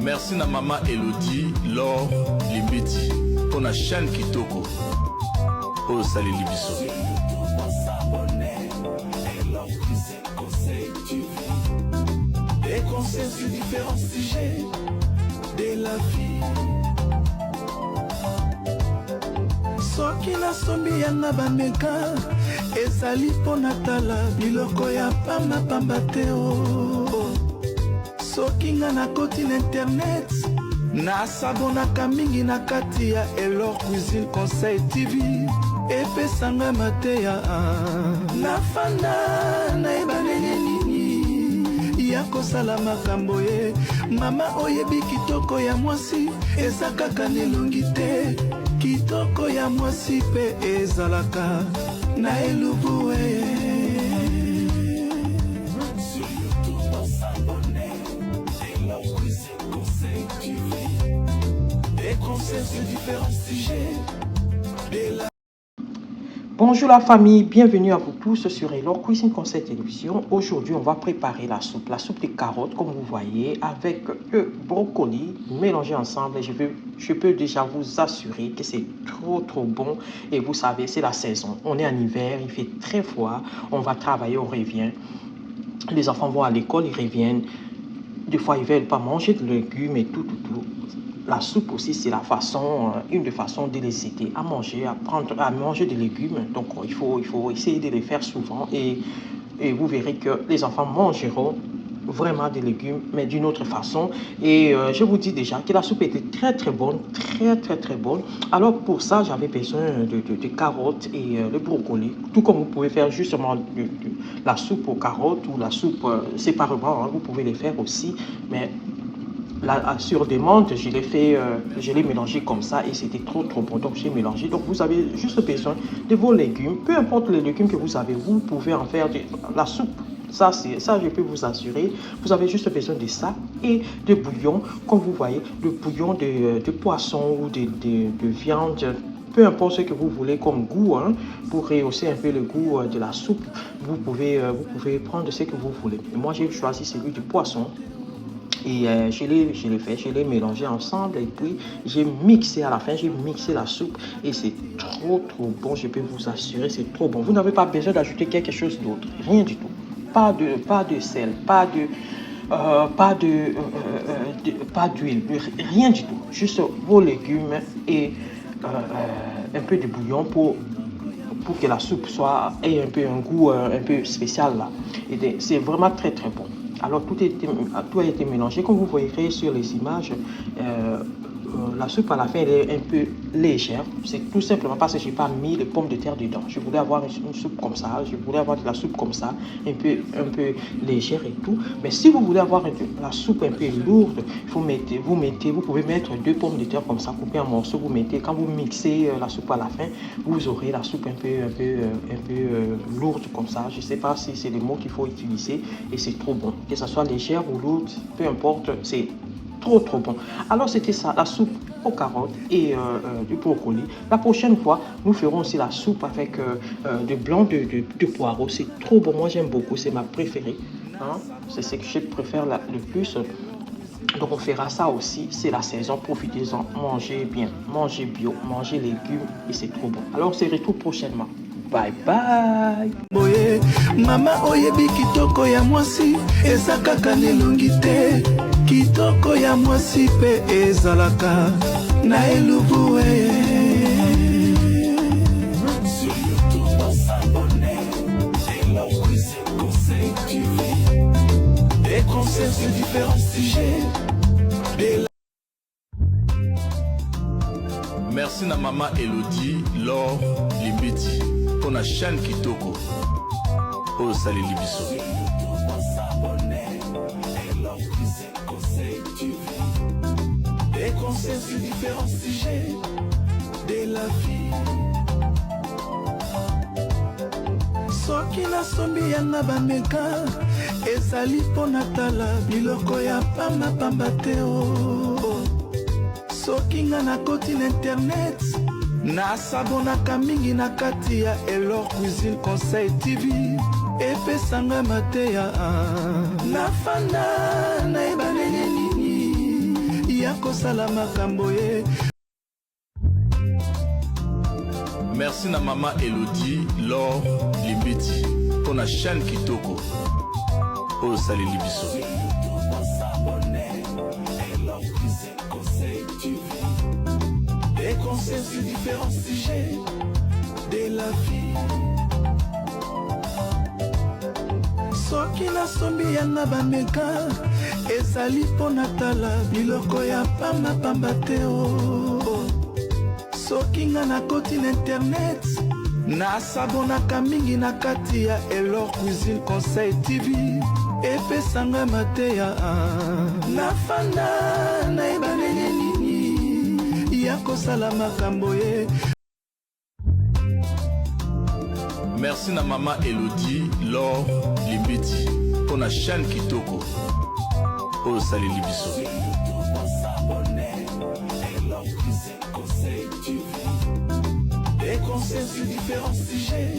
Merci na maman Elodie, Laure, Limbiti, pour la chaîne Kitoko. Oh, salut Libiso. Des conseils sur différents sujets de la vie. Soki na sombi ya na bameka ezali mpo na tala biloko ya pamba te o. Soki nga nakoti na internet nasabonaka mingi na kati ya Elor Cuisine Conseil TV epesanga mateya nafanda nayeba ndenge nini ya kosala makambo ye. Mama oyebi kitoko ya mwasi eza kaka nelongi te, kitoko ya mwasi pe ezalaka na elubu sur YouTube s'abonner Elor Cuisine Conseil TV. Des conseils sur différents sujets de la... Bonjour la famille, bienvenue à vous tous sur Elor Cuisine Conseil Télévision. Aujourd'hui, on va préparer la soupe de carottes, comme vous voyez, avec le brocoli mélangé ensemble. Je peux déjà vous assurer que c'est trop bon. Et vous savez, c'est la saison. On est en hiver, il fait très froid. On va travailler, on revient. Les enfants vont à l'école, ils reviennent. Des fois, ils ne veulent pas manger de légumes et tout. La soupe aussi, c'est une des façons de les aider à manger, à manger des légumes. Donc, il faut essayer de les faire souvent et vous verrez que les enfants mangeront vraiment des légumes, mais d'une autre façon. Et je vous dis déjà que la soupe était très bonne, très bonne. Alors, pour ça, j'avais besoin de carottes et le brocoli. Tout comme vous pouvez faire justement la soupe aux carottes ou la soupe séparément, hein, vous pouvez les faire aussi, mais... Là, sur demande, je l'ai mélangé comme ça et c'était trop bon. Donc, j'ai mélangé. Donc, vous avez juste besoin de vos légumes. Peu importe les légumes que vous avez, vous pouvez en faire la soupe. Ça, je peux vous assurer. Vous avez juste besoin de ça et de bouillon. Comme vous voyez, le bouillon de poisson ou de viande. Peu importe ce que vous voulez comme goût, hein, pour rehausser un peu le goût de la soupe, vous pouvez prendre ce que vous voulez. Et moi, j'ai choisi celui du poisson. Et je l'ai mélangé ensemble et puis j'ai mixé à la fin, j'ai mixé la soupe et c'est trop bon, je peux vous assurer, c'est trop bon. Vous n'avez pas besoin d'ajouter quelque chose d'autre, rien du tout. Pas de sel, pas d'huile, rien du tout. Juste vos légumes et un peu de bouillon pour que la soupe ait un peu un goût un peu spécial là. Et c'est vraiment très bon. Alors tout a été mélangé. Comme vous voyez sur les images, la soupe à la fin elle est un peu légère. C'est tout simplement parce que je n'ai pas mis les pommes de terre dedans. Je voulais avoir une soupe comme ça. Je voulais avoir de la soupe comme ça, un peu légère et tout. Mais si vous voulez avoir la soupe un peu lourde, vous pouvez mettre 2 pommes de terre comme ça, couper en morceaux. Vous mettez, quand vous mixez la soupe à la fin, vous aurez la soupe un peu lourde comme ça. Je ne sais pas si c'est le mot qu'il faut utiliser et c'est trop bon. Que ça soit légère ou lourde, peu importe, c'est trop bon. Alors c'était ça, la soupe aux carottes et du brocoli. La prochaine fois, nous ferons aussi la soupe avec du blanc de poireaux. C'est trop bon, moi j'aime beaucoup, c'est ma préférée. Hein? C'est ce que je préfère le plus. Donc on fera ça aussi, c'est la saison, profitez-en, mangez bien, mangez bio, mangez légumes et c'est trop bon. Alors on se retrouve prochainement. Bye bye. Boye, mama oyebi kitoko ya mwasi eza kaka nelongi te, kitoko ya mwasi pe ezalaka na elubu sur YouTube s'abonner Elor Cuisine Conseil TV. Des conseils sur différents sujets de la... Merci na maman Elodie, Laure, Limbiti, pour la chaîne Kitoko. Oh, salut Libiso. Des conseils sur différents sujets de la vie. Soki na sombi ya na bameka ezali mpo na tala biloko ya pamba te o. Soki nga nakoti na internet nasabonaka mingi na kati ya Elor Cuisine Conseil TV epesanga mateya nafanda nayeba ndenge nini ya kosala makambo ye. Merci na Maman Elodie, Laure Limbiti, pour la chaîne Kitoko. Oh, salut Libiso. Des conseils sur différents sujets de la vie. Soki nasombi yanga bameka ezali mpo natala biloko ya pamba te o. Soki nga nakoti na internet nasabonaka mingi na kati ya Elor Cuisine Conseil TV epesanga mateya nafanda nayeba ndenge nini ya kosala makambo ye. Merci na Maman Elodie, Laure Limbiti, pour la chaîne Kitoko. Oh, salut Libiso. Des conseils sur différents sujets